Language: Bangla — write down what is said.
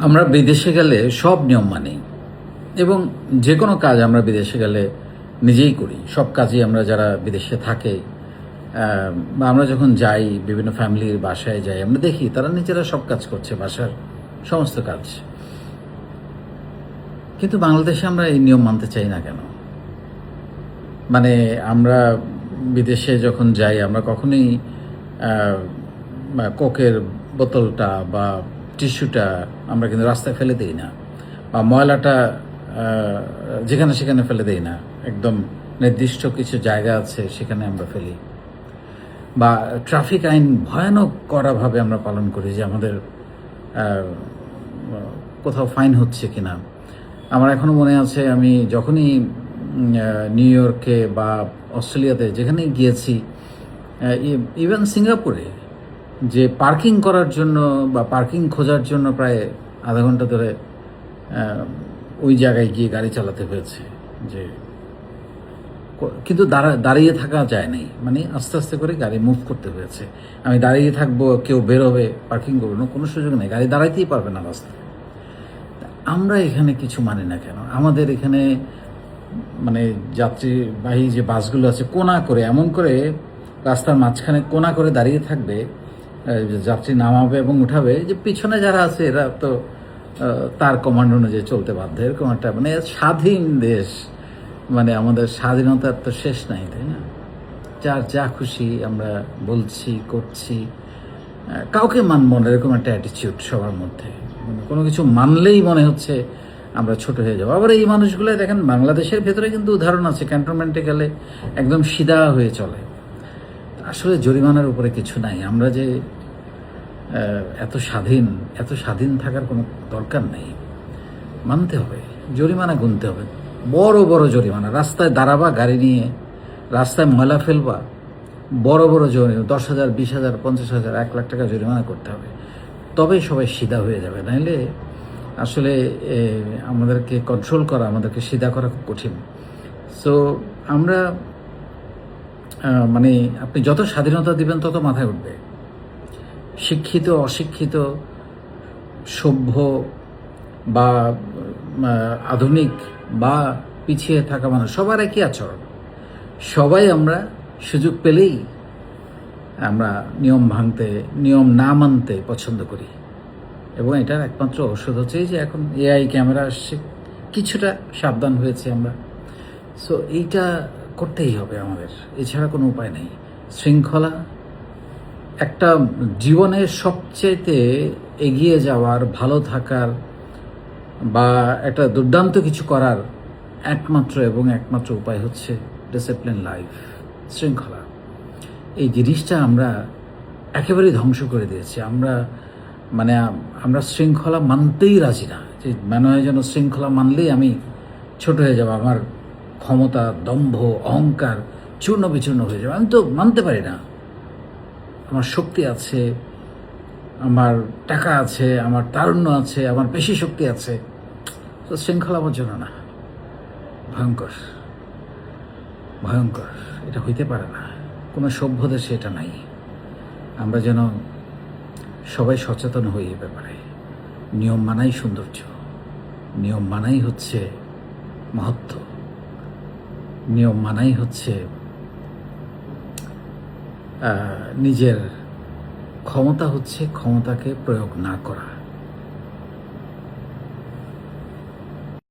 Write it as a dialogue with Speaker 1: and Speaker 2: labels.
Speaker 1: আমরা বিদেশে গেলে সব নিয়ম মানি এবং যে কোনো কাজ আমরা বিদেশে গেলে নিজেই করি। সব কাজই আমরা যারা বিদেশে থাকে বা আমরা যখন যাই বিভিন্ন ফ্যামিলির বাসায় যাই, আমরা দেখি তারা নিজেরা সব কাজ করছে, বাসার সমস্ত কাজ। কিন্তু বাংলাদেশে আমরা এই নিয়ম মানতে চাই না কেন? মানে আমরা বিদেশে যখন যাই আমরা কখনোই কোকের বোতলটা বা টিস্যুটা আমরা কিন্তু রাস্তায় ফেলে দিই না, বা ময়লাটা যেখানে সেখানে ফেলে দিই না। একদম নির্দিষ্ট কিছু জায়গা আছে সেখানে আমরা ফেলি। বা ট্রাফিক আইন ভয়ানক কড়াভাবে আমরা পালন করি, যে আমাদের কোথাও ফাইন হচ্ছে কিনা। আমার এখনও মনে আছে, আমি যখনই নিউ ইয়র্কে বা অস্ট্রেলিয়াতে যেখানেই গিয়েছি, ইভেন সিঙ্গাপুরে, যে পার্কিং করার জন্য বা পার্কিং খোঁজার জন্য প্রায় আধা ঘন্টা ধরে ওই জায়গায় গিয়ে গাড়ি চালাতে হয়েছে। যে কিন্তু দাঁড়িয়ে থাকা যায় নাই, মানে আস্তে আস্তে করে গাড়ি মুভ করতে হয়েছে। আমি দাঁড়িয়ে থাকবো, কেউ বেরোবে, পার্কিং করবো না, কোনো সুযোগ নেই, গাড়ি দাঁড়াইতেই পারবে না রাস্তায়। আমরা এখানে কিছু মানি না কেন? আমাদের এখানে মানে যাত্রীবাহী যে বাসগুলো আছে, কোনা করে, এমন করে রাস্তার মাঝখানে কোনা করে দাঁড়িয়ে থাকবে, যাত্রী নামাবে এবং উঠাবে, যে পিছনে যারা আছে এরা তো তার কমান্ড অনুযায়ী চলতে বাধ্য। এরকম একটা মানে স্বাধীন দেশ, মানে আমাদের স্বাধীনতার তো শেষ নাই, তাই না? যার যা খুশি আমরা বলছি, করছি, কাউকে মানব না, এরকম একটা অ্যাটিচিউড সবার মধ্যে। মানে কোনো কিছু মানলেই মনে হচ্ছে আমরা ছোট হয়ে যাবো। আবার এই মানুষগুলো দেখেন, বাংলাদেশের ভেতরে কিন্তু উদাহরণ আছে, ক্যান্টনমেন্টে গেলে একদম সিধা হয়ে চলে। আসলে জরিমানার উপরে কিছু নাই। আমরা যে এত স্বাধীন থাকার কোনো দরকার নেই। মানতে হবে, জরিমানা গুনতে হবে, বড় বড় জরিমানা। রাস্তায় দাঁড়াবা গাড়ি নিয়ে, রাস্তায় ময়লা ফেলবা, বড় বড় জরিমানা, 10,000, 20,000, 50,000, 1 লাখ টাকা জরিমানা করতে হবে। তবেই সবাই সিধা হয়ে যাবে। নাহলে আসলে আমাদেরকে কন্ট্রোল করা, আমাদেরকে সিধা করা খুব কঠিন। সো আমরা মানে আপনি যত স্বাধীনতা দিবেন তত মাথায় উঠবে। শিক্ষিত, অশিক্ষিত, সভ্য বা আধুনিক বা পিছিয়ে থাকা মানুষ, সবার একই আচরণ। সবাই আমরা সুযোগ পেলেই আমরা নিয়ম ভাঙতে, নিয়ম না মানতে পছন্দ করি। এবং এটার একমাত্র ঔষধ হচ্ছে যে এখন এআই ক্যামেরা আসছে, কিছুটা সাবধান হয়েছে আমরা। সো এইটা করতেই হবে আমাদের, এছাড়া কোনো উপায় নেই। শৃঙ্খলা একটা জীবনের সবচেয়ে এগিয়ে যাওয়ার, ভালো থাকার বা একটা দুর্দান্ত কিছু করার একমাত্র উপায় হচ্ছে ডিসিপ্লিন লাইফ, শৃঙ্খলা। এই জিনিসটা আমরা একেবারেই ধ্বংস করে দিয়েছি। আমরা শৃঙ্খলা মানতেই রাজি না। যে মনে হয় যেন শৃঙ্খলা মানলেই আমি ছোট হয়ে যাব, আমার ক্ষমতা, দম্ভ, অহংকার চূর্ণ বিচূর্ণ হয়ে যাবে। আমি তো মানতে পারি না। আমার শক্তি আছে, আমার টাকা আছে, আমার তারুণ্য আছে, আমার পেশি শক্তি আছে, তো শৃঙ্খলা আমার জন্য না। ভয়ঙ্কর, ভয়ঙ্কর। এটা হইতে পারে না, কোনো সভ্য দেশে এটা নাই। আমরা যেন সবাই সচেতন হই এ ব্যাপারে। নিয়ম মানাই সৌন্দর্য, নিয়ম মানাই হচ্ছে মহত্ব, নিয়ম মানাই হচ্ছে নিজের ক্ষমতা, হচ্ছে ক্ষমতাকে প্রয়োগ না করা।